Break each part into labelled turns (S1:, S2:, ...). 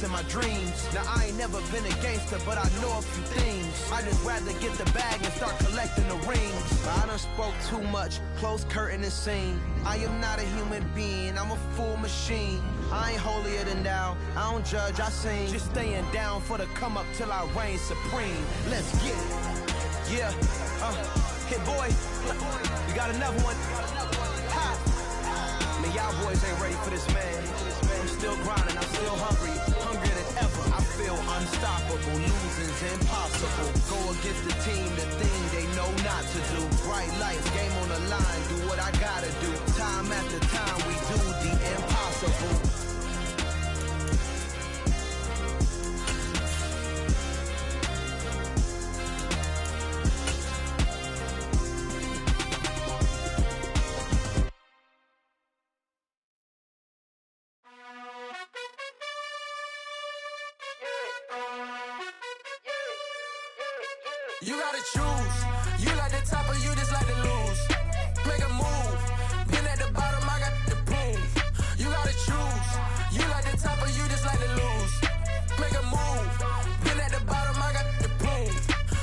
S1: chasing my dreams. Now I ain't never been a gangster, but I know a few things. I just rather get the bag and start collecting the rings. But I done spoke too much, close curtain and scene. I am not a human being, I'm a full machine. I ain't holier than thou, I don't judge, I sing. Just staying down for the come up till I reign supreme. Let's get it. Yeah, hit boy, we got another one. Ha. Man, y'all boys ain't ready for this, man. I'm still grinding, I'm still hungry, hungrier than ever. I feel unstoppable, losing's impossible. Go against the team, the thing they know not to do. Bright lights, game on the line, do what I gotta do. Time after time, we do the impossible.
S2: You gotta choose. You like the top or you just like to lose. Make a move. Been at the bottom, I got the proof. You gotta choose. You like the top or you just like to lose. Make a move. Been at the bottom, I got the proof.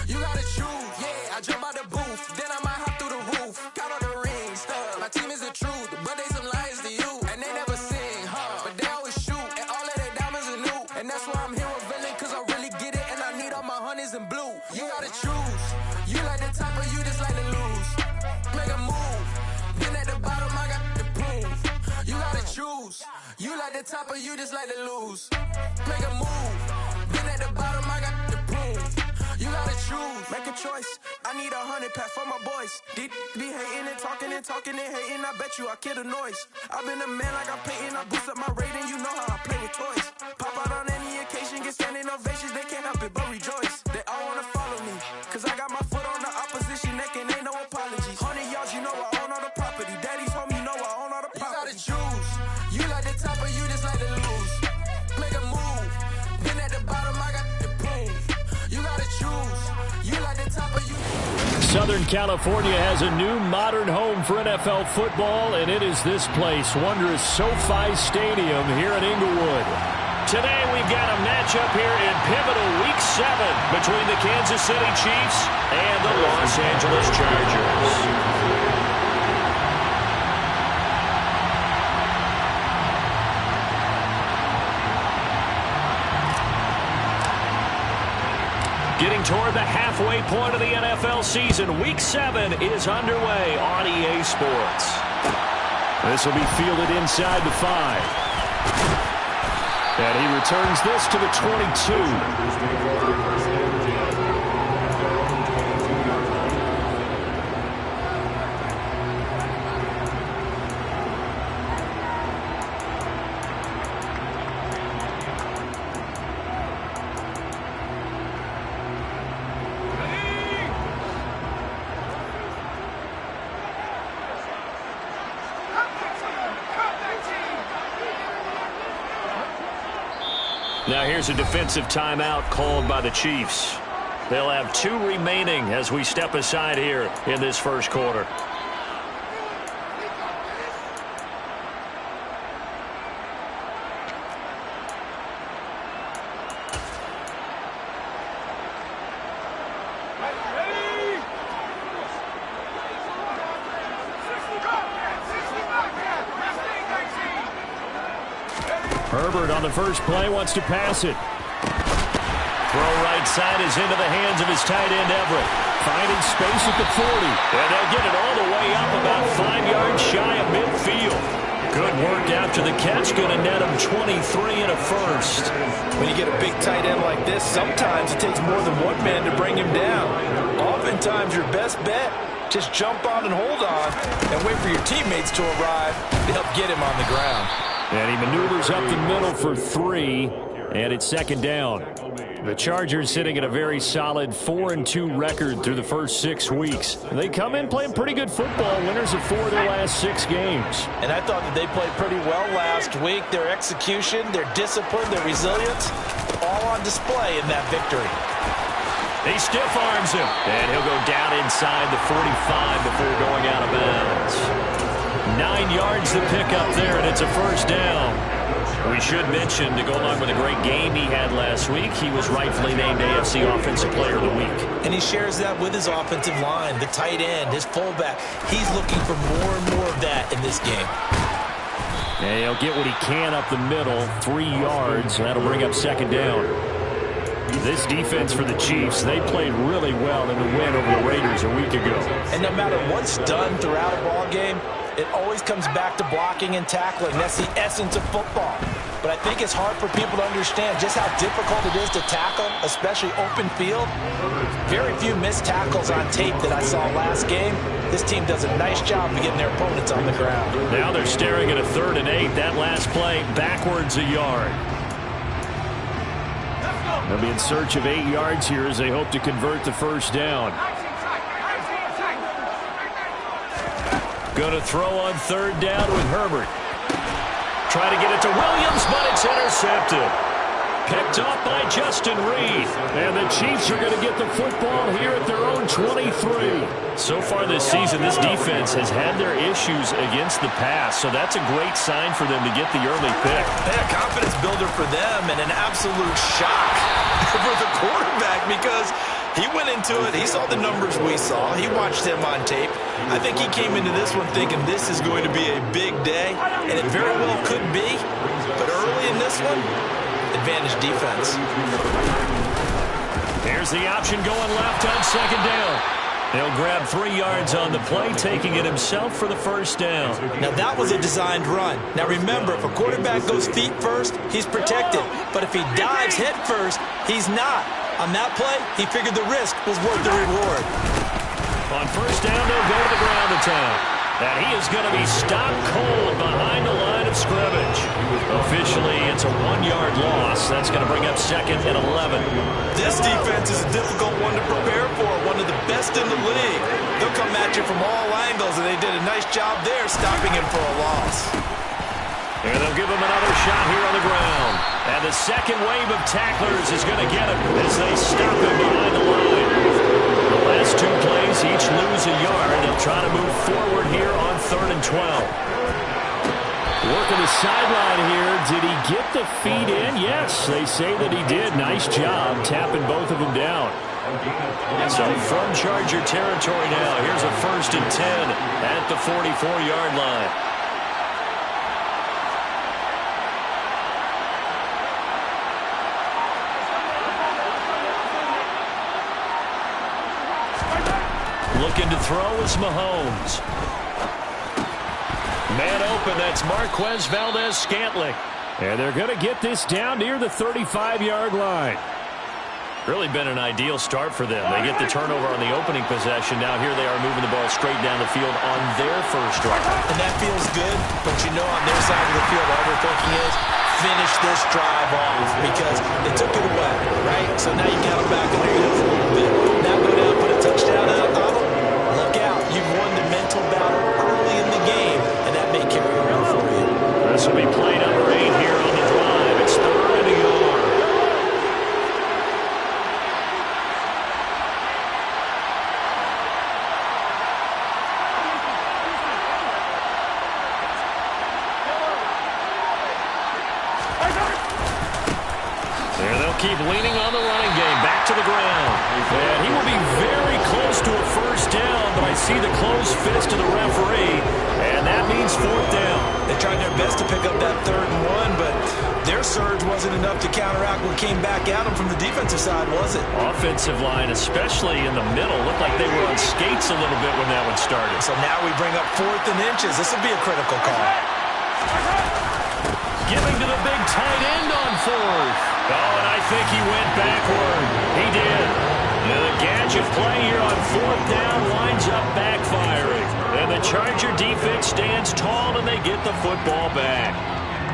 S2: You gotta choose. Yeah, I jump out the booth. Then I might hop through the roof. Got all the rings. My team is the truth, but they some liars to you. And they never sing, but they always shoot. And all of their diamonds are new. And that's why I'm here with villain, cause I really get it. And I need all my honeys in blue. You gotta choose. You like the top or you just like to lose. Make a move. Been at the bottom, I got the proof. You gotta choose. You like the top or you just like to lose. Make a move. Been at the bottom, I got the proof. You gotta choose. Make a choice. I need 100 pack for my boys. Be hating and talking and hating. I bet you I kill the noise. I've been a man like I'm painting. I boost up my rating. You know how I play with toys. Pop out on any occasion, get standing ovations. They can't help it but rejoice. They all wanna follow me, cause I got my foot on the opposition neck and ain't no apologies. 100 yards, you know I own all the property. Daddy's home, you know I own all the property. You gotta choose. You like the top or you just like to lose. Make a move. Been at the bottom, I got the proof. You gotta choose. You like the top or you...
S3: Southern California has a new modern home for NFL football, and it is this place, wondrous SoFi Stadium here in Inglewood. Today we've got a matchup here in pivotal Week 7 between the Kansas City Chiefs and the Los Angeles Chargers. Getting toward the halfway point of the NFL season, Week 7 is underway on EA Sports. This will be fielded inside the 5. And he returns this to the 22. Now here's a defensive timeout called by the Chiefs. They'll have 2 remaining as we step aside here in this first quarter. Herbert on the first play wants to pass it. Throw right side is into the hands of his tight end Everett. Finding space at the 40. And they'll get it all the way up about 5 yards shy of midfield. Good work after the catch. Going to net him 23 and a first.
S4: When you get a big tight end like this, sometimes it takes more than one man to bring him down. Oftentimes your best bet, just jump on and hold on and wait for your teammates to arrive to help get him on the ground.
S3: And he maneuvers up the middle for 3, and it's second down. The Chargers sitting at a very solid 4-2 record through the first 6 weeks. They come in playing pretty good football, winners of 4 of their last 6 games.
S4: And I thought that they played pretty well last week. Their execution, their discipline, their resilience, all on display in that victory.
S3: He stiff arms him, and he'll go down inside the 45 before going out of bounds. 9 yards to pick up there, and it's a first down. We should mention, to go along with a great game he had last week, he was rightfully named AFC Offensive Player of the Week.
S4: And he shares that with his offensive line, the tight end, his fullback. He's looking for more and more of that in this game.
S3: And he'll get what he can up the middle, 3 yards. That'll bring up second down. This defense for the Chiefs, they played really well in the win over the Raiders a week ago.
S4: And no matter what's done throughout a ball game, it always comes back to blocking and tackling. That's the essence of football. But I think it's hard for people to understand just how difficult it is to tackle, especially open field. Very few missed tackles on tape that I saw last game. This team does a nice job of getting their opponents on the ground.
S3: Now they're staring at a 3rd and 8. That last play, backwards a yard. They'll be in search of 8 yards here as they hope to convert the first down. Going to throw on 3rd down with Herbert. Try to get it to Williams, but it's intercepted. Picked off by Justin Reed. And the Chiefs are going to get the football here at their own 23. So far this season, this defense has had their issues against the pass, so that's a great sign for them to get the early pick.
S4: And a confidence builder for them and an absolute shock for the quarterback because he went into it. He saw the numbers we saw. He watched him on tape. I think he came into this one thinking this is going to be a big day, and it very well could be. But early in this one, advantage defense.
S3: Here's the option going left on second down. He'll grab 3 yards on the play, taking it himself for the first down.
S4: Now, that was a designed run. Now, remember, if a quarterback goes feet first, he's protected. But if he dives head first, he's not. On that play, he figured the risk was worth the reward.
S3: On first down, they'll go to the ground attack. And he is going to be stopped cold behind the line of scrimmage. Officially, it's a 1-yard loss. That's going to bring up second and 11.
S4: This defense is a difficult one to prepare for, one of the best in the league. They'll come at you from all angles, and they did a nice job there stopping him for a loss.
S3: And they'll give him another shot here on the ground. And the second wave of tacklers is going to get him as they stop him behind the line. The last 2 plays, each lose a yard. They'll try to move forward here on 3rd and 12. Working the sideline here. Did he get the feet in? Yes, they say that he did. Nice job tapping both of them down. So from Charger territory now, here's a 1st and 10 at the 44-yard line. Looking to throw is Mahomes. Man open, that's Marquez Valdez-Scantling. And they're going to get this down near the 35-yard line. Really been an ideal start for them. They get the turnover on the opening possession. Now here they are moving the ball straight down the field on their first drive.
S4: And that feels good, but you know on their side of the field, all they're thinking is finish this drive off because they took it away, right? So now you got them back in their heels a little bit. Now go down, put a touchdown out on them. Look out. You've won the mental battle early in the game, and that may carry around for you.
S3: This will be play number 8 here on the drive. It's 3rd and a yard. There they'll keep leaning on the running game. Back to the ground. And he will be very close to a first down, but I see the closed fist of the referee, and that means 4th down.
S4: They tried their best to pick up that 3rd and 1, but their surge wasn't enough to counteract what came back at them from the defensive side, was it?
S3: Offensive line, especially in the middle, looked like they were on skates a little bit when that one started.
S4: So now we bring up 4th and inches. This will be a critical call.
S3: Giving to the big tight end on 4th. Oh, and I think he went backward. He did. The gadget play here on 4th down winds up backfiring. And the Charger defense stands tall, and they get the football back.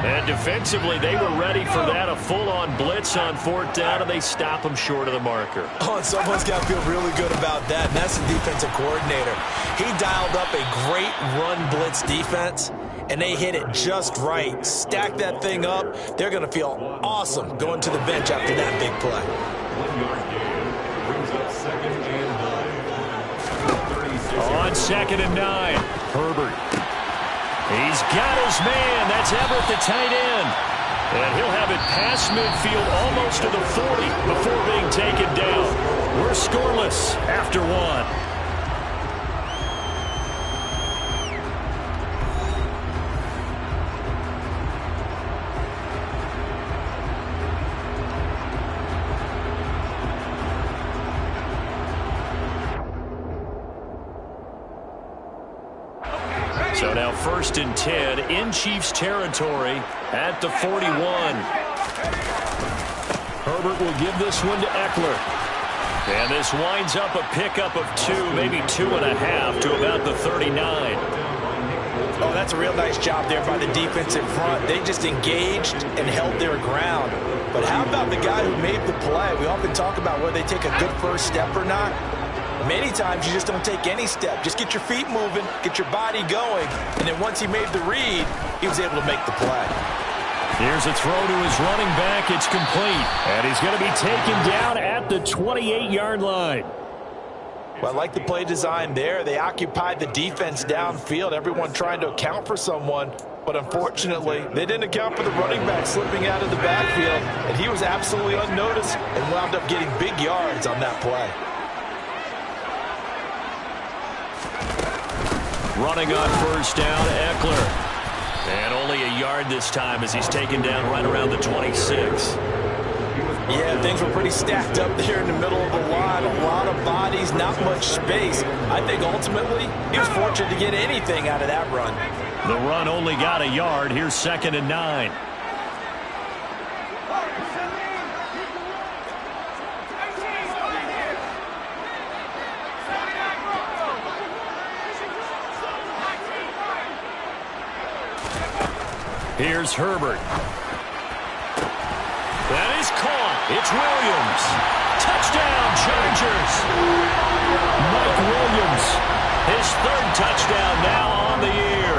S3: And defensively, they were ready for that, a full-on blitz on 4th down, and they stop them short of the marker.
S4: Oh, and someone's got to feel really good about that, and that's the defensive coordinator. He dialed up a great run blitz defense, and they hit it just right. Stack that thing up. They're going to feel awesome going to the bench after that big play.
S5: 1 yard gain brings up 2nd and 9.
S3: On 2nd and 9, Herbert. He's got his man. That's Everett, the tight end. And he'll have it past midfield almost to the 40 before being taken down. We're scoreless after one. So now 1st and 10 in Chiefs territory at the 41. Herbert will give this one to Eckler. And this winds up a pickup of 2, maybe 2.5 to about the 39.
S4: Oh, that's a real nice job there by the defense in front. They just engaged and held their ground. But how about the guy who made the play? We often talk about whether they take a good first step or not. Many times you just don't take any step. Just get your feet moving, get your body going, and then once he made the read, he was able to make the play.
S3: Here's a throw to his running back. It's complete. And he's going to be taken down at the 28-yard line.
S4: Well, I like the play design there. They occupied the defense downfield, everyone trying to account for someone. But unfortunately, they didn't account for the running back slipping out of the backfield, and he was absolutely unnoticed and wound up getting big yards on that play.
S3: Running on 1st down, Eckler. And only a yard this time as he's taken down right around the 26.
S4: Yeah, things were pretty stacked up there in the middle of the line. A lot of bodies, not much space. I think ultimately he was fortunate to get anything out of that run.
S3: The run only got a yard. Here's 2nd and 9. Here's Herbert. That is caught. It's Williams. Touchdown, Chargers. Mike Williams, his 3rd touchdown now on the year.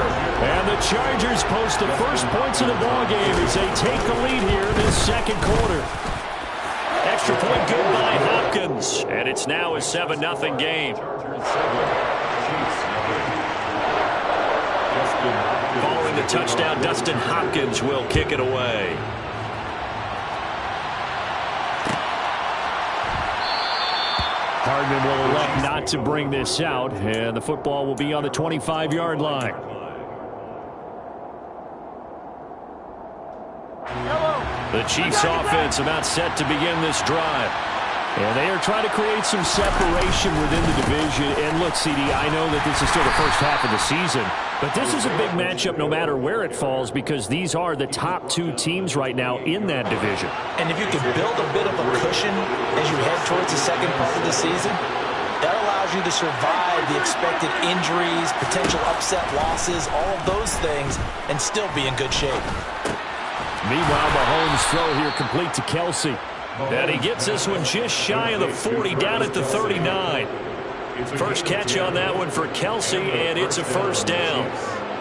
S3: And the Chargers post the first points of the ballgame as they take the lead here in this 2nd quarter. Extra point good by Hopkins. And it's now a 7-0 game. Following the touchdown, Dustin Hopkins will kick it away. Hardman will elect not to bring this out, and the football will be on the 25-yard line. The Chiefs offense about set to begin this drive. And they are trying to create some separation within the division. And look, CD, I know that this is still the first half of the season, but this is a big matchup no matter where it falls because these are the top 2 teams right now in that division.
S4: And if you can build a bit of a cushion as you head towards the 2nd part of the season, that allows you to survive the expected injuries, potential upset losses, all of those things, and still be in good shape.
S3: Meanwhile, Mahomes' throw here complete to Kelsey. And he gets this one just shy of the 40, down at the 39. First catch on that one for Kelsey, and it's a 1st down.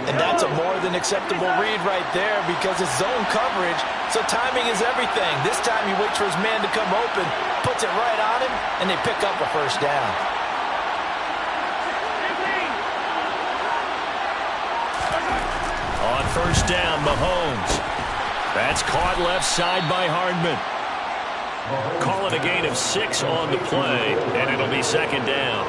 S4: And that's a more than acceptable read right there because it's zone coverage, so timing is everything. This time he waits for his man to come open, puts it right on him, and they pick up a 1st down.
S3: On 1st down, Mahomes. That's caught left side by Hardman. Call it a gain of 6 on the play, and it'll be 2nd down.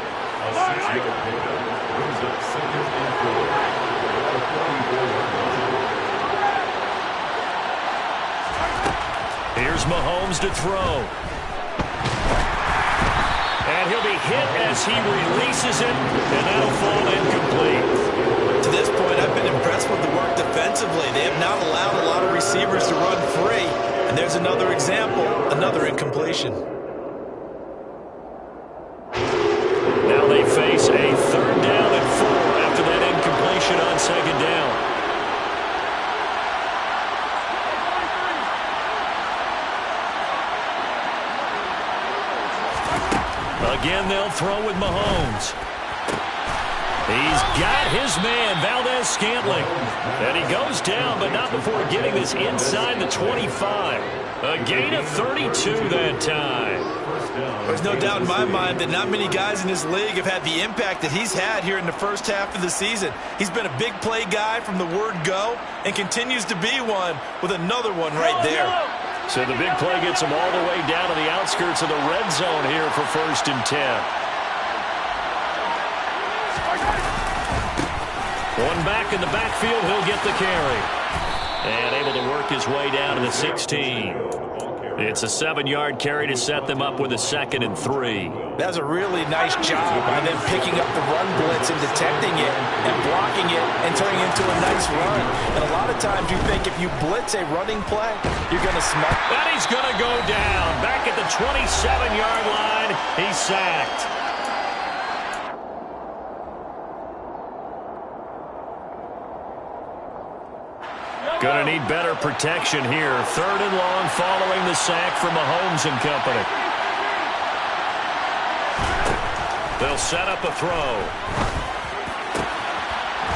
S3: Here's Mahomes to throw. And he'll be hit as he releases it, and that'll fall incomplete.
S4: To this point, I've been impressed with the work defensively. They have not allowed a lot of receivers to run free. And there's another example, another incompletion.
S3: Now they face a 3rd down and 4 after that incompletion on 2nd down. Again, they'll throw with Mahomes. He's got his man, Valdez-Scantling. And he goes down, but not before getting this inside the 25. A gain of 32 that time.
S4: There's no doubt in my mind that not many guys in this league have had the impact that he's had here in the first half of the season. He's been a big play guy from the word go and continues to be one with another one right there.
S3: So the big play gets him all the way down to the outskirts of the red zone here for 1st and 10. One back in the backfield, he'll get the carry. And able to work his way down to the 16. It's a 7-yard carry to set them up with a 2nd and 3.
S4: That's a really nice job by them picking up the run blitz and detecting it and blocking it and turning it into a nice run. And a lot of times you think if you blitz a running play, you're going to smack.
S3: And he's going to go down. Back at the 27-yard line, he's sacked. Going to need better protection here. 3rd and long following the sack from Mahomes and company. They'll set up a throw.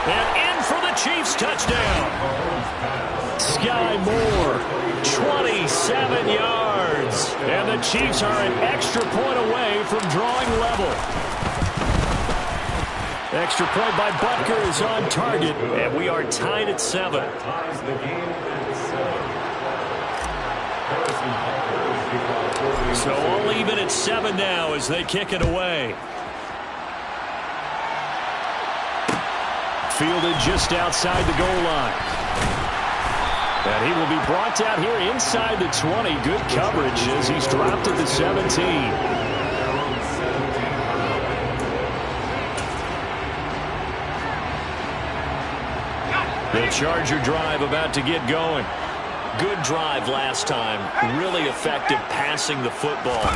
S3: And in for the Chiefs touchdown. Sky Moore, 27 yards. And the Chiefs are an extra point away from drawing level. Extra point by Butker is on target, and we are tied at 7. So all even at 7 now as they kick it away. Fielded just outside the goal line. And he will be brought down here inside the 20. Good coverage as he's dropped at the 17. The Charger drive about to get going. Good drive last time. Really effective passing the football.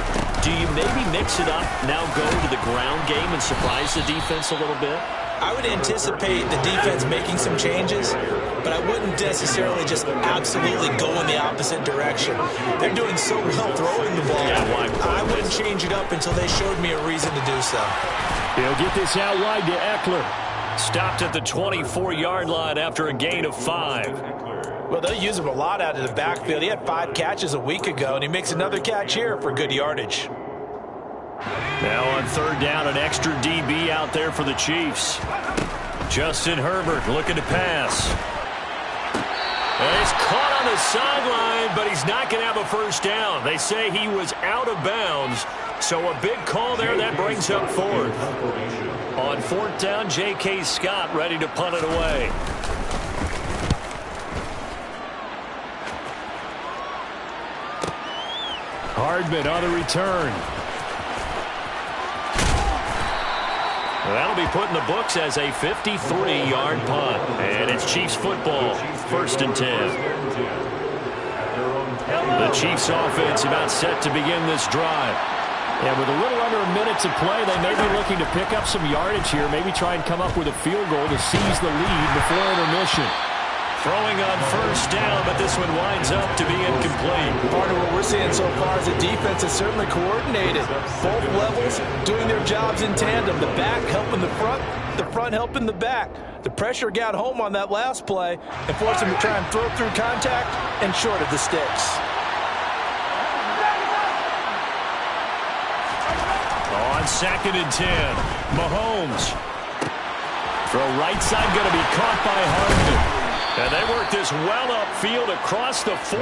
S3: Do you maybe mix it up, now go to the ground game and surprise the defense a little bit?
S4: I would anticipate the defense making some changes, but I wouldn't necessarily just absolutely go in the opposite direction. They're doing so well throwing the ball. I wouldn't change it up until they showed me a reason to do so.
S3: He'll get this out wide to Eckler. Stopped at the 24-yard line after a gain of 5.
S4: Well, they'll use him a lot out of the backfield. He had 5 catches a week ago, and he makes another catch here for good yardage.
S3: Now on 3rd down, an extra DB out there for the Chiefs. Justin Herbert looking to pass. And he's caught on the sideline, but he's not going to have a first down. They say he was out of bounds, so a big call there. That brings up 4th. On 4th down, J.K. Scott ready to punt it away. Hardman on the return. Well, that'll be put in the books as a 53-yard punt. And it's Chiefs football, 1st and 10. The Chiefs offense about set to begin this drive. And with a little under a minute to play, they may be looking to pick up some yardage here, maybe try and come up with a field goal to seize the lead before intermission. Throwing on 1st down, but this one winds up to be incomplete.
S4: Part of what we're seeing so far is the defense is certainly coordinated. Both levels doing their jobs in tandem. The back helping the front helping the back. The pressure got home on that last play and forced him to try and throw through contact and short of the sticks.
S3: On 2nd and 10, Mahomes. Throw right side going to be caught by Hardman. And they work this well upfield across the 45.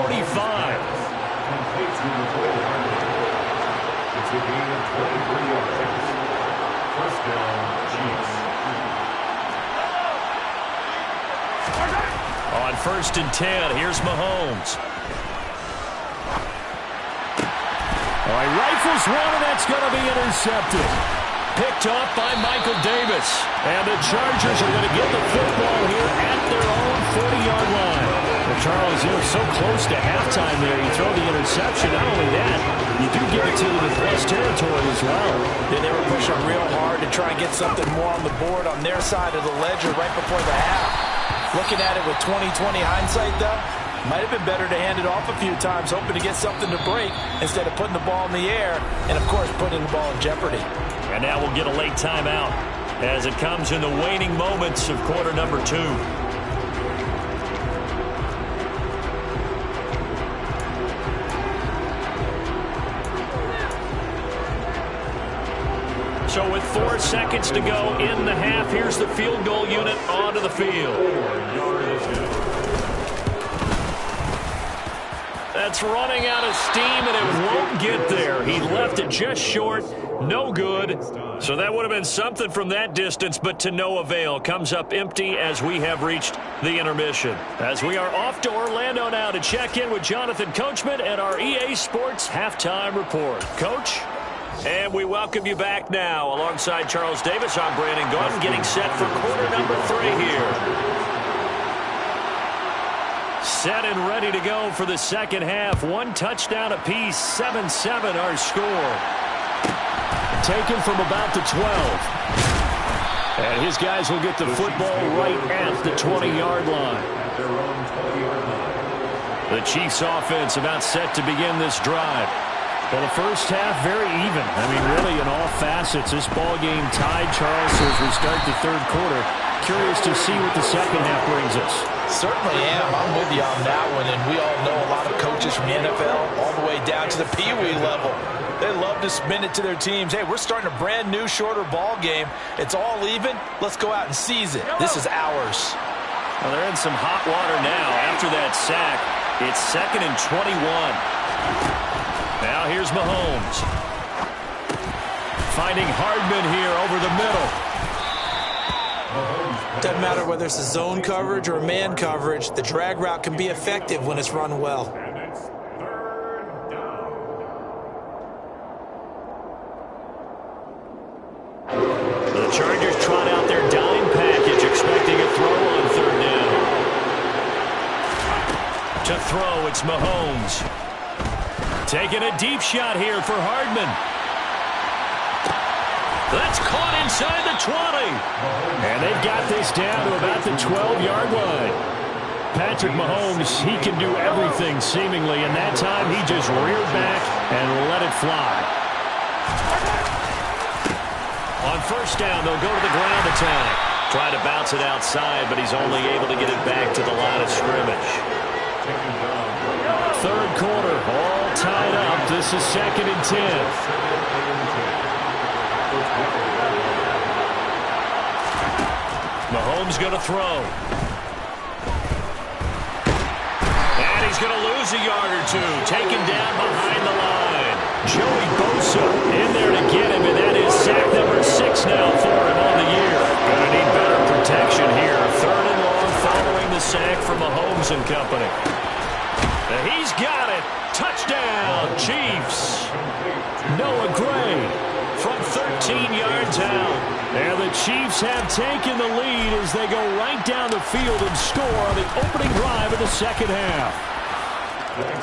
S5: It's a gain of 23 yards. 1st down, Chiefs.
S3: On 1st and 10, here's Mahomes. All right, rifles one, and that's going to be intercepted. Picked up by Michael Davis. And the Chargers are going to get the football here at their own 40-yard line. Well, Charles, so close to halftime there. You throw the interception. Not only that, you do give it to them in plus territory as well.
S4: Yeah, they were pushing real hard to try and get something more on the board on their side of the ledger right before the half. Looking at it with 20/20 hindsight, though, might have been better to hand it off a few times, hoping to get something to break instead of putting the ball in the air and, of course, putting the ball in jeopardy.
S3: And now we'll get a late timeout as it comes in the waning moments of quarter number 2. So with 4 seconds to go in the half, here's the field goal unit onto the field. That's running out of steam, and it won't get there. He left it just short. No good. So that would have been something from that distance, but to no avail. Comes up empty as we have reached the intermission. As we are off to Orlando now to check in with Jonathan Coachman and our EA Sports Halftime Report. Coach? And we welcome you back now. Alongside Charles Davis, I'm Brandon Gaudin, getting set for quarter number 3 here. Set and ready to go for the second half. 1 touchdown apiece, 7-7 our score. Taken from about the 12. And his guys will get the football right at the 20-yard line. The Chiefs offense about set to begin this drive. Well, the first half, very even. I mean, really in all facets. This ball game tied, Charles, so as we start the third quarter. Curious to see what the second half brings us.
S4: Certainly am. I'm with you on that one. And we all know a lot of coaches from the NFL all the way down to the Pee Wee level. They love to spin it to their teams. Hey, we're starting a brand new, shorter ball game. It's all even. Let's go out and seize it. This is ours.
S3: Well, they're in some hot water now after that sack. It's 2nd and 21. Now here's Mahomes. Finding Hardman here over the middle.
S6: Doesn't matter whether it's a zone coverage or man coverage, the drag route can be effective when it's run well.
S3: The Chargers trot out their dime package, expecting a throw on 3rd down. To throw, it's Mahomes. Taking a deep shot here for Hardman. That's caught inside the 20. And they've got this down to about the 12-yard line. Patrick Mahomes, he can do everything seemingly, and that time he just reared back and let it fly. On 1st down, they'll go to the ground attack. Try to bounce it outside, but he's only able to get it back to the line of scrimmage. 3rd quarter, all tied up. This is 2nd and 10. Mahomes going to throw. And he's going to lose a yard or two. Taken down behind the line. Joey Bosa in there to get him, and that is sack number 6 now for him on the year. Going to need better protection here. 3rd and long following the sack from Mahomes and company. And he's got it. Touchdown, Chiefs. Noah Gray from 13 yards out. And the Chiefs have taken the lead as they go right down the field and score on the opening drive of the second half.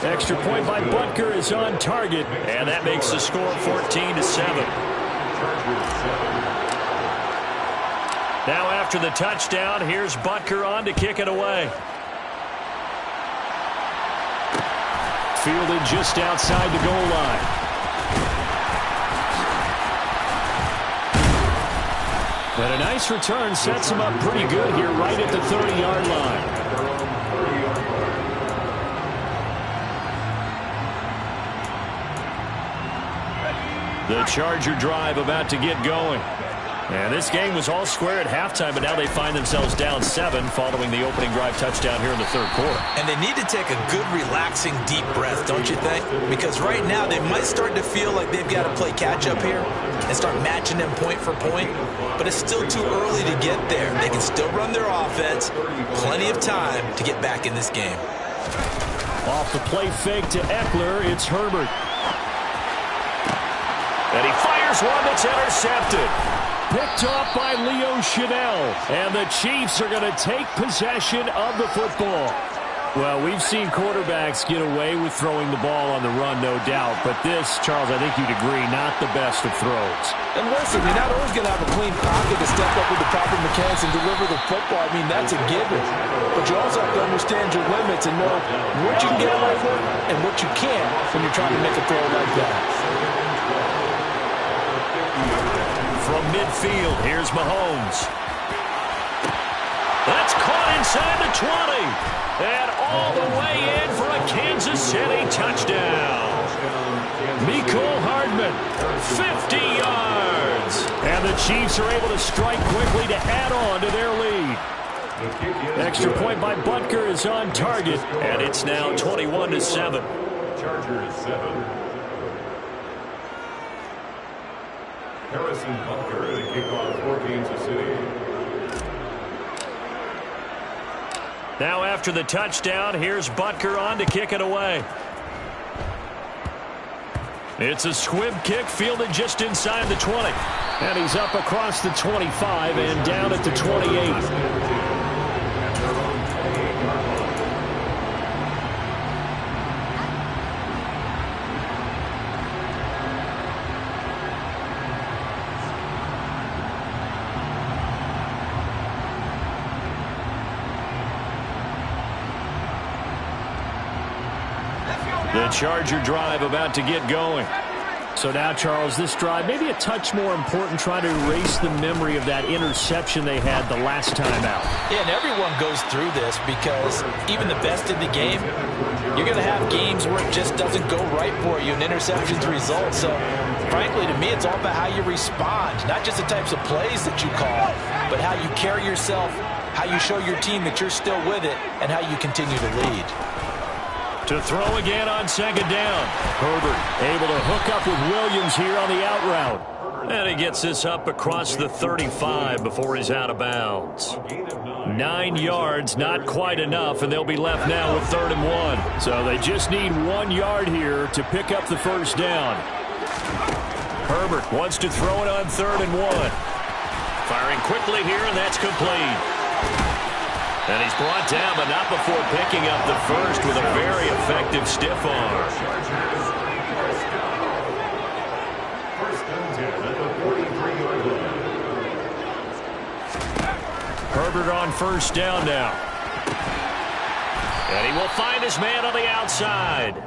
S3: Extra point by Butker is on target, and that makes the score 14-7. Now after the touchdown, here's Butker on to kick it away. Fielded just outside the goal line. And a nice return sets him up pretty good here right at the 30-yard line. The Charger drive about to get going. And this game was all square at halftime, but now they find themselves down 7 following the opening drive touchdown here in the 3rd quarter.
S6: And they need to take a good, relaxing, deep breath, don't you think? Because right now they might start to feel like they've got to play catch-up here and start matching them point for point. But it's still too early to get there. They can still run their offense. Plenty of time to get back in this game.
S3: Off the play fake to Eckler, it's Herbert. And he fires one that's intercepted. Picked off by Leo Chanel. And the Chiefs are going to take possession of the football. Well, we've seen quarterbacks get away with throwing the ball on the run, no doubt. But this, Charles, I think you'd agree, not the best of throws.
S4: And listen, you're not always going to have a clean pocket to step up with the proper mechanics and deliver the football. I mean, that's a given. But you also have to understand your limits and know what you can get away with and what you can't when you're trying to make a throw like that.
S3: From midfield, here's Mahomes. That's caught inside the 20. And all the way in for a Kansas City touchdown. Mecole Hardman, 50 yards. And the Chiefs are able to strike quickly to add on to their lead. Extra point by Butker is on target, and it's now 21-7.
S5: Chargers 7. Harrison Butker to kick off for Kansas City.
S3: Now after the touchdown, here's Butker on to kick it away. It's a squib kick fielded just inside the 20. And he's up across the 25 and down at the 28. The Charger drive about to get going. So now, Charles, this drive maybe a touch more important, trying to erase the memory of that interception they had the last time out.
S6: Yeah, and everyone goes through this because even the best in the game, you're going to have games where it just doesn't go right for you, and interceptions result. So, frankly, to me, it's all about how you respond, not just the types of plays that you call, but how you carry yourself, how you show your team that you're still with it, and how you continue to lead.
S3: To throw again on second down. Herbert able to hook up with Williams here on the out route. And he gets this up across the 35 before he's out of bounds. 9 yards, not quite enough, and they'll be left now with 3rd and 1. So they just need 1 yard here to pick up the first down. Herbert wants to throw it on 3rd and 1. Firing quickly here, and that's complete. And he's brought down, but not before picking up the first with a very effective stiff arm.
S5: First and 10 at the 43-yard line.
S3: Herbert on first down now. And he will find his man on the outside.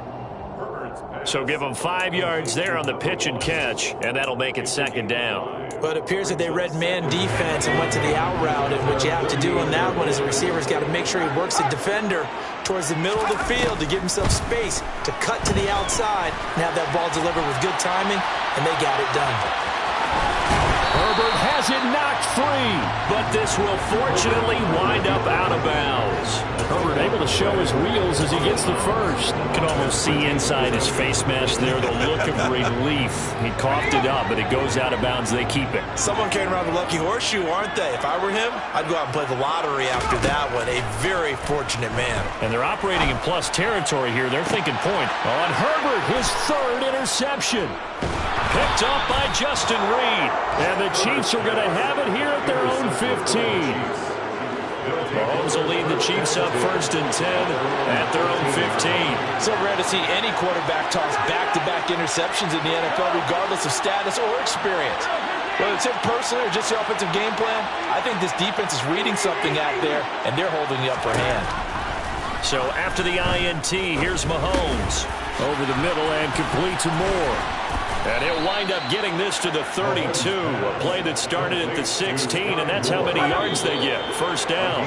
S3: So give him 5 yards there on the pitch and catch, and that'll make it second down.
S6: But it appears that they read man defense and went to the out route, and what you have to do on that one is the receiver's got to make sure he works the defender towards the middle of the field to give himself space to cut to the outside and have that ball delivered with good timing, and they got it done.
S3: Herbert has it knocked free, but this will fortunately wind up out of bounds. Herbert able to show his wheels as he gets the first. You can almost see inside his face mask there the look of relief. He coughed it up, but it goes out of bounds. They keep it.
S6: Someone came around the lucky horseshoe, aren't they? If I were him, I'd go out and play the lottery after that one. A very fortunate man.
S3: And they're operating in plus territory here. They're thinking point on Herbert, his 3rd interception. Picked up by Justin Reed. And the Chiefs are going to have it here at their own 15. Mahomes will lead the Chiefs up 1st and 10 at their own 15.
S6: So rare to see any quarterback toss back-to-back interceptions in the NFL, regardless of status or experience. Whether it's him personally or just the offensive game plan, I think this defense is reading something out there, and they're holding the upper hand.
S3: So after the INT, here's Mahomes. Over the middle and complete to Moore. And he'll wind up getting this to the 32. A play that started at the 16, and that's how many yards they get. First down.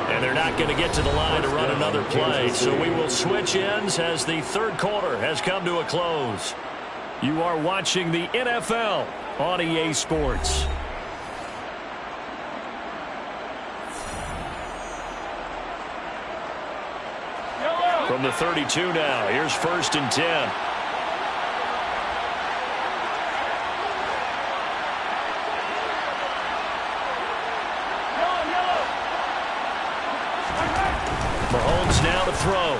S3: And they're not going to get to the line to run another play. So we will switch ends as the 3rd quarter has come to a close. You are watching the NFL on EA Sports. From the 32 now, here's 1st and 10. Mahomes now to throw.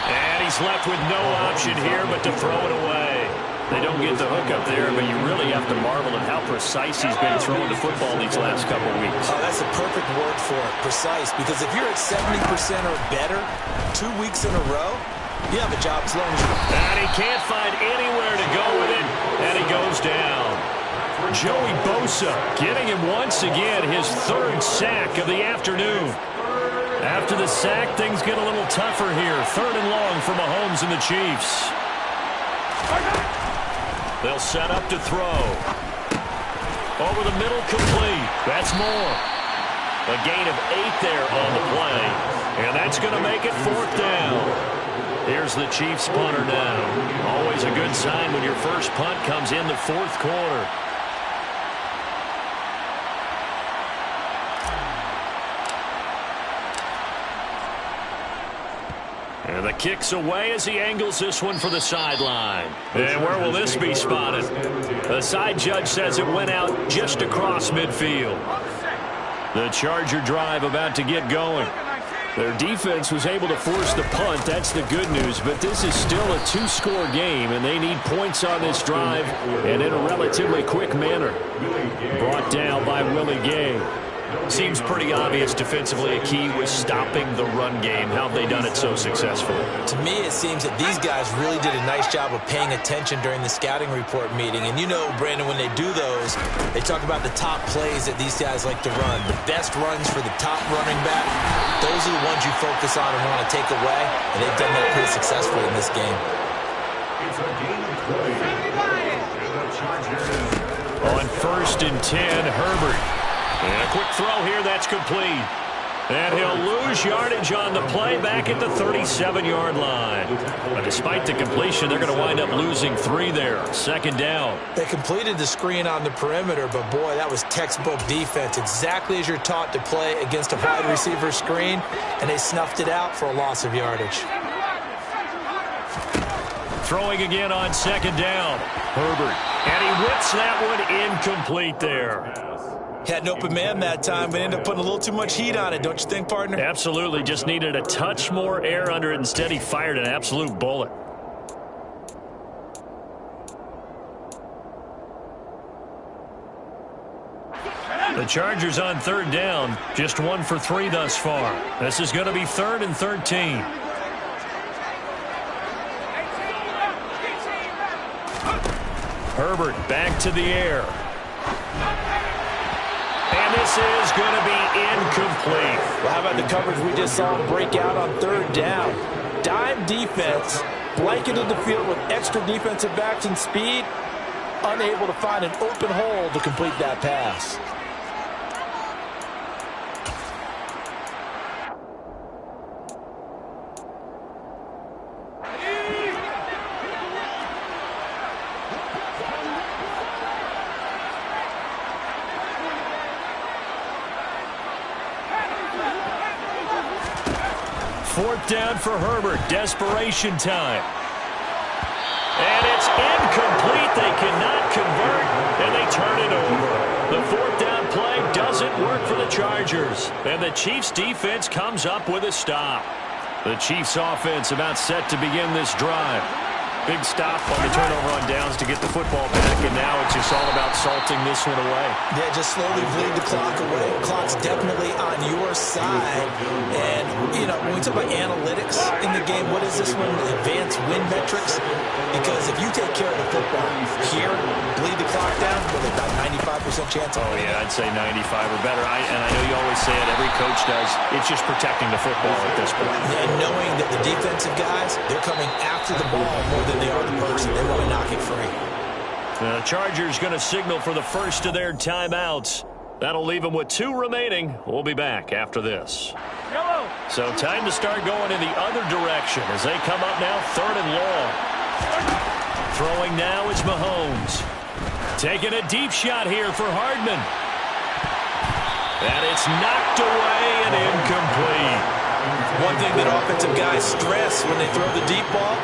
S3: And he's left with no option here but to throw it away. They don't get the hook up there, but you really have to marvel at how precise he's been throwing the football these last couple weeks.
S6: Oh, that's a perfect word for it, precise, because if you're at 70% or better 2 weeks in a row, you have a job as long as you...
S3: And he can't find anywhere to go with it, and he goes down. Joey Bosa getting him once again, his 3rd sack of the afternoon. After the sack, things get a little tougher here. 3rd and long for Mahomes and the Chiefs. They'll set up to throw. Over the middle, complete. That's Moore. A gain of 8 there on the play. And that's going to make it 4th down. Here's the Chiefs punter now. Always a good sign when your first punt comes in the fourth quarter. And the kick's away as he angles this one for the sideline. And where will this be spotted? The side judge says it went out just across midfield. The Charger drive about to get going. Their defense was able to force the punt. That's the good news. But this is still a two-score game, and they need points on this drive and in a relatively quick manner. Brought down by Willie Gay. Seems pretty obvious defensively a key was stopping the run game. How have they done it so successfully?
S6: To me, it seems that these guys really did a nice job of paying attention during the scouting report meeting. And you know, Brandon, when they do those, they talk about the top plays that these guys like to run. The best runs for the top running back, those are the ones you focus on and want to take away. And they've done that pretty successfully in this game.
S5: It's a game of play.
S3: On 1st and 10, Herbert. And a quick throw here, that's complete. And he'll lose yardage on the play back at the 37-yard line. But despite the completion, they're going to wind up losing 3 there. 2nd down.
S6: They completed the screen on the perimeter, but boy, that was textbook defense. Exactly as you're taught to play against a wide receiver screen, and they snuffed it out for a loss of yardage.
S3: Throwing again on 2nd down. Herbert. And he whips that one incomplete there.
S6: Had an open man that time, but ended up putting a little too much heat on it, don't you think, partner?
S3: Absolutely. Just needed a touch more air under it. Instead, he fired an absolute bullet. The Chargers on 3rd down. Just 1 for 3 thus far. This is going to be 3rd and 13. Herbert back to the air. And this is going to be incomplete.
S4: Well, how about the coverage we just saw him break out on 3rd down? Dime defense, blanketed the field with extra defensive backs and speed, unable to find an open hole to complete that pass.
S3: Fourth down for Herbert. Desperation time. And it's incomplete. They cannot convert, and they turn it over. The 4th down play doesn't work for the Chargers. And the Chiefs' defense comes up with a stop. The Chiefs' offense about set to begin this drive. Big stop on the turnover on downs to get the football back, and now it's just all about salting this one away.
S6: Yeah, just slowly bleed the clock away. Clock's definitely on your side. And, you know, when we talk about analytics in the game, what is this one? Advanced win metrics? Because if you take care of the football here, bleed the clock down, well, they've got 95% chance.
S3: Oh, yeah, I'd say 95 or better. And I know you always say it, every coach does. It's just protecting the football at this point.
S6: And knowing that the defensive guys, they're coming after the ball more than they are the person. They want to knock it free.
S3: The Chargers going to signal for the first of their timeouts. That'll leave them with 2 remaining. We'll be back after this. So time to start going in the other direction as they come up now 3rd and long. Throwing now is Mahomes. Taking a deep shot here for Hardman. And it's knocked away and incomplete.
S6: One thing that offensive guys stress when they throw the deep ball,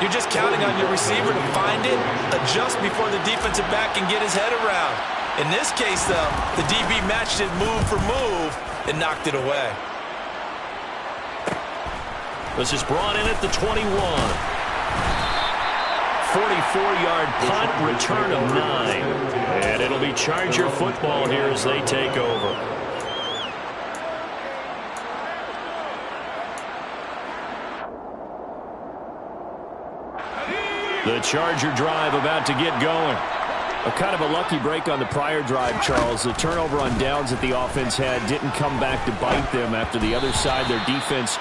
S6: you're just counting on your receiver to find it, adjust before the defensive back can get his head around. In this case, though, the DB matched it move for move and knocked it away.
S3: This is brought in at the 21. 44-yard punt, return of 9. And it'll be Charger football here as they take over. The Charger drive about to get going. A kind of a lucky break on the prior drive, Charles. The turnover on downs that the offense had didn't come back to bite them after the other side. Their defense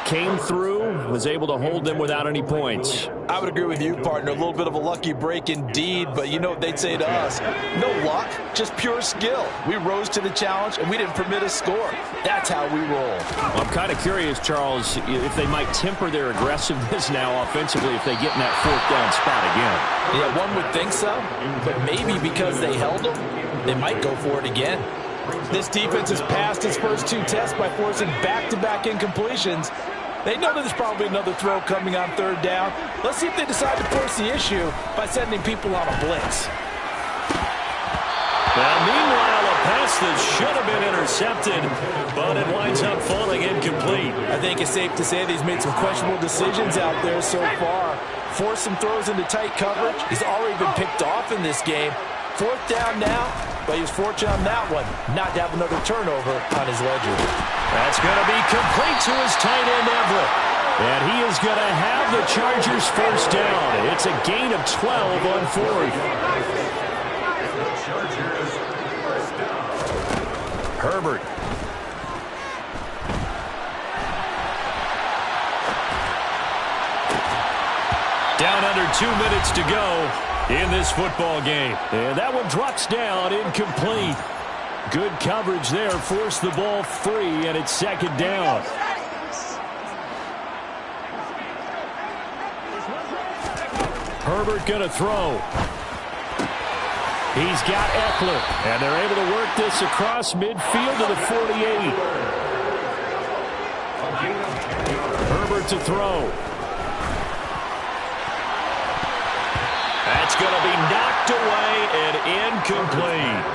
S3: came through, was able to hold them without any points.
S4: I would agree with you, partner. A little bit of a lucky break indeed, but you know what they'd say to us? No luck, just pure skill. We rose to the challenge, and we didn't permit a score. That's how we roll.
S3: Well, I'm kind of curious, Charles, if they might temper their aggressiveness now offensively if they get in that 4th down spot again.
S4: Yeah, one would think so, but maybe because they held them, they might go for it again. This defense has passed its first 2 tests by forcing back-to-back incompletions. They know that there's probably another throw coming on 3rd down. Let's see if they decide to force the issue by sending people on a blitz.
S3: Now, meanwhile, a pass that should have been intercepted, but it winds up falling incomplete.
S4: I think it's safe to say that he's made some questionable decisions out there so far. Forced some throws into tight coverage. He's already been picked off in this game. 4th down now, but he was fortunate on that one not to have another turnover on his ledger.
S3: That's going to be complete to his tight end, Everett. And he is going to have the Chargers 1st down. It's a gain of 12 on 4th. Herbert. Down under 2 minutes to go in this football game. And that one drops down, incomplete. Good coverage there, forced the ball free, and it's 2nd down. Herbert going to throw. He's got Eckler, and they're able to work this across midfield to the 48. Herbert to throw. That's going to be knocked away and incomplete.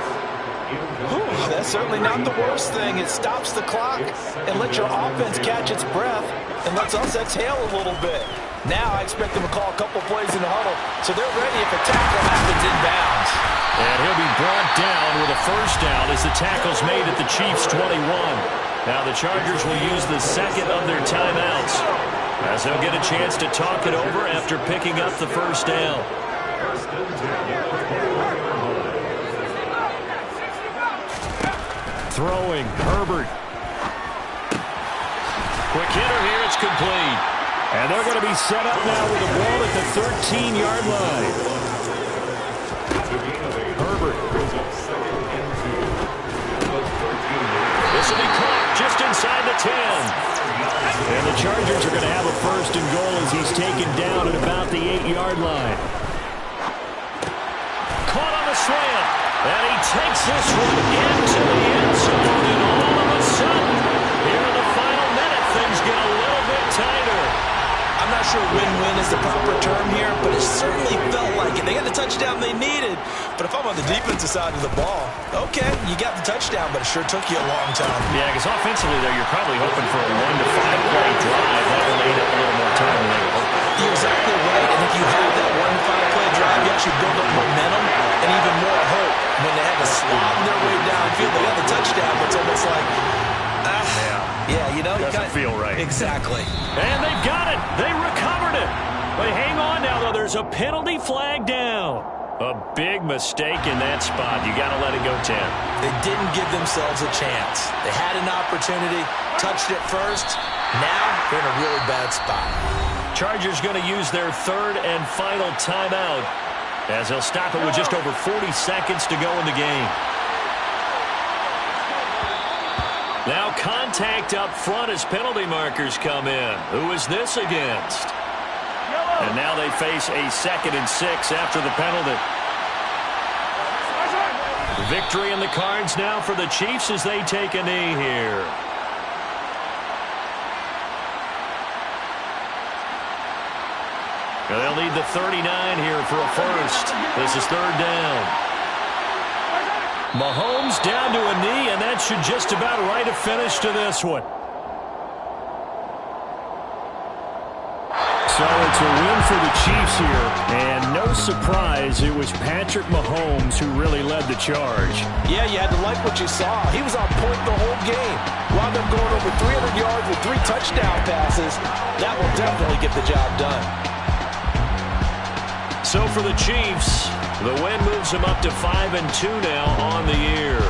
S4: Whew, that's certainly not the worst thing. It stops the clock and lets your offense catch its breath and lets us exhale a little bit. Now I expect them to call a couple plays in the huddle, so they're ready if a tackle happens inbounds.
S3: And he'll be brought down with a 1st down as the tackle's made at the Chiefs' 21. Now the Chargers will use the 2nd of their timeouts as they'll get a chance to talk it over after picking up the 1st down. Throwing, Herbert. Quick hitter here, it's complete. And they're going to be set up now with the ball at the 13-yard line. Herbert. This will be caught just inside the 10. And the Chargers are going to have a 1st and goal as he's taken down at about the 8-yard line. Caught on the slant. And he takes this one into the end zone. And all of a sudden, here in the final minute, things get a little bit tighter.
S4: I'm not sure win-win is the proper term here, but it certainly felt like it. They got the touchdown they needed, but if I'm on the defensive side of the ball, okay, you got the touchdown, but it sure took you a long time.
S3: Yeah, because offensively there, you're probably hoping for a 1 to 5 play drive. That will need a little more time than they were hoping.
S4: You're exactly right, and if you have that 1 to 5 play drive, you actually build up momentum and even more hope. When they had to slob their way downfield, they got the touchdown, but it's almost like, yeah, you know,
S3: doesn't feel right.
S4: Exactly.
S3: And they've got it. They recovered it. But hang on now, though. There's a penalty flag down. A big mistake in that spot. You got to let it go 10.
S4: They didn't give themselves a chance. They had an opportunity, touched it first. Now they're in a really bad spot.
S3: Chargers going to use their 3rd and final timeout as they'll stop it with just over 40 seconds to go in the game. Now contact up front as penalty markers come in. Who is this against? And now they face a 2nd and 6 after the penalty. Victory in the cards now for the Chiefs as they take a knee here. They'll need the 39 here for a 1st. This is 3rd down. Mahomes down to a knee, and that should just about write a finish to this one. So it's a win for the Chiefs here, and no surprise, it was Patrick Mahomes who really led the charge.
S4: Yeah, you had to like what you saw. He was on point the whole game. Wound up going over 300 yards with 3 touchdown passes. That will definitely get the job done.
S3: So for the Chiefs, the win moves them up to 5-2 now on the year.